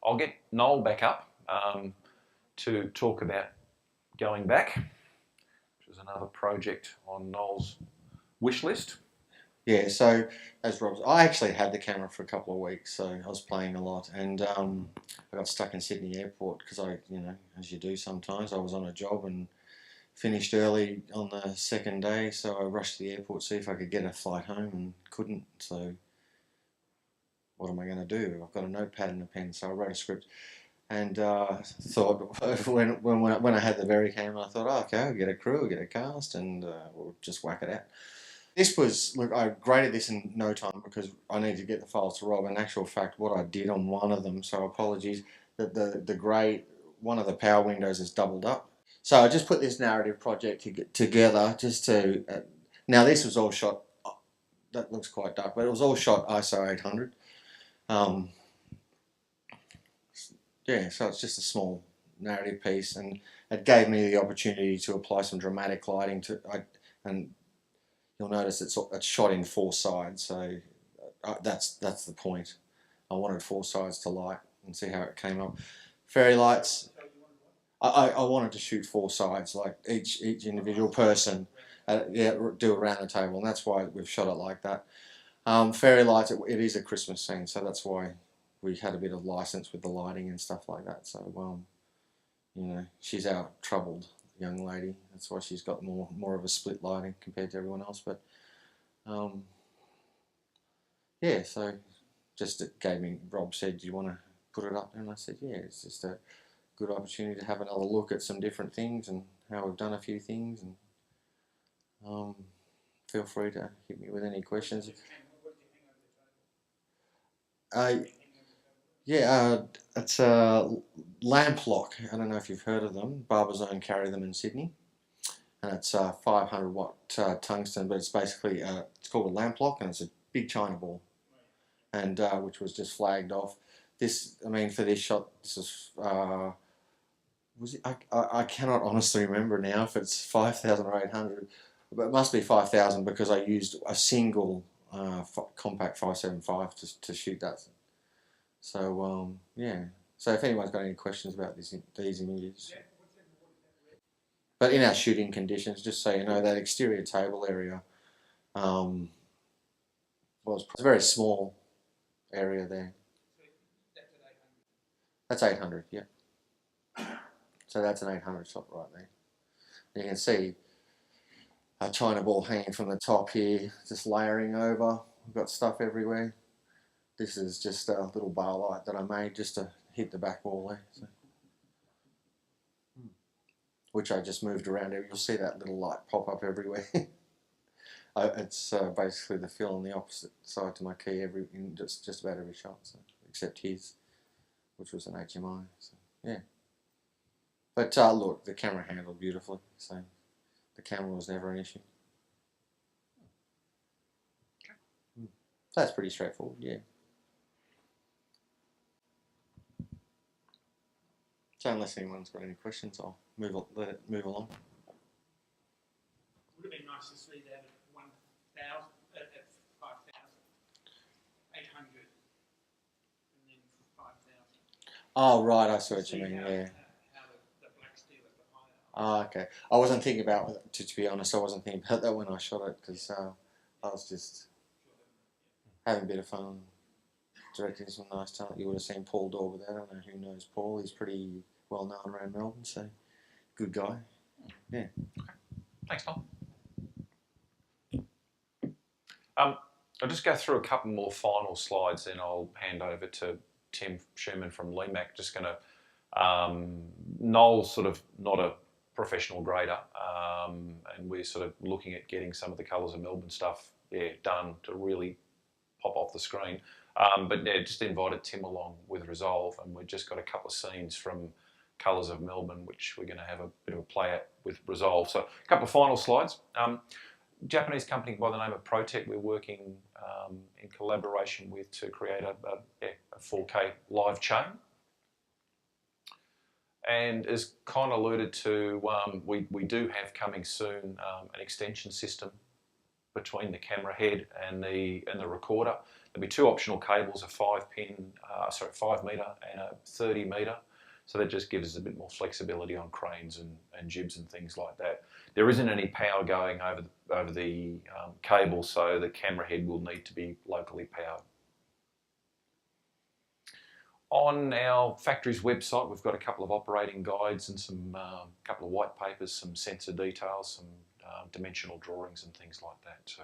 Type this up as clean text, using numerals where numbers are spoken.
I'll get Noel back up to talk about going back, which is another project on Noel's wish list. Yeah, so as Rob, I actually had the camera for a couple of weeks, so I was playing a lot, and I got stuck in Sydney Airport because as you do sometimes, I was on a job and finished early on the second day, so I rushed to the airport to see if I could get a flight home and couldn't. So what am I going to do? I've got a notepad and a pen, so I wrote a script and thought when I had the very camera, I thought, oh, okay, I'll get a crew, I'll get a cast, and we'll just whack it out. This was, look, I graded this in no time because I needed to get the files to Rob. In actual fact, what I did on one of them, so apologies, that the grey, one of the power windows is doubled up. So I just put this narrative project together just to, now this was all shot, that looks quite dark, but it was all shot ISO 800. Yeah, so it's just a small narrative piece, and it gave me the opportunity to apply some dramatic lighting and you'll notice it's shot in four sides, so that's the point. I wanted four sides to light and see how it came up. Fairy lights. I wanted to shoot four sides, like each individual person, do around the table, and that's why we've shot it like that. Fairy lights. It is a Christmas scene, so that's why we had a bit of license with the lighting and stuff like that. So she's our troubled young lady. That's why she's got more of a split lighting compared to everyone else. But yeah, so just it gave me. Rob said, "Do you want to put it up?" And I said, "Yeah, it's just a good opportunity to have another look at some different things and how we've done a few things." And feel free to hit me with any questions. Uh, yeah, it's a lamp lock. I don't know if you've heard of them. Barbazone carry them in Sydney, and it's 500 watt tungsten, but it's basically it's called a lamp lock, and it's a big china ball, and which was just flagged off. This, I mean, for this shot, this is was it? I cannot honestly remember now if it's 5,000 or 800, but it must be 5,000 because I used a single compact 575 to shoot that. So yeah. So if anyone's got any questions about these images, but in our shooting conditions, just so you know, that exterior table area um, was a very small area there. That's 800, yeah. So that's an 800 shot right there. You can see a china ball hanging from the top here, just layering over. We've got stuff everywhere. This is just a little bar light that I made just to hit the back wall there. So, which I just moved around. You'll see that little light pop up everywhere. It's basically the fill on the opposite side to my key in just about every shot, so, except his, which was an HMI. So, yeah. But look, the camera handled beautifully, so the camera was never an issue. So that's pretty straightforward, yeah. So unless anyone's got any questions, I'll let it move along. Would have been nice to see that at 1,000, at 5,800, and then 5,000. Oh, right, I see what you mean, yeah. How the black steel at the higher. Ah, okay. I wasn't thinking about, to be honest, I wasn't thinking about that when I shot it because I was just having a bit of fun, directing some nice talent. You would have seen Paul Dorber there. I don't know who knows Paul. He's pretty well known around Melbourne, so good guy. Yeah. Thanks, Tom. I'll just go through a couple more final slides, then I'll hand over to Tim Sherman from Lemac. Just going to, Noel's sort of not a professional grader, and we're sort of looking at getting some of the Colours of Melbourne stuff done to really pop off the screen. But yeah, just invited Tim along with Resolve, and we've just got a couple of scenes from Colours of Melbourne, which we're going to have a bit of a play at with Resolve. So a couple of final slides. Japanese company by the name of Protec, we're working in collaboration with to create a 4K live chain. And as Con alluded to, we do have coming soon an extension system between the camera head and the recorder. There'll be 2 optional cables, a 5 metre and a 30 metre. So that just gives us a bit more flexibility on cranes and jibs and things like that. There isn't any power going over the cable, so the camera head will need to be locally powered. On our factory's website, we've got a couple of operating guides and some couple of white papers, some sensor details, some dimensional drawings and things like that too.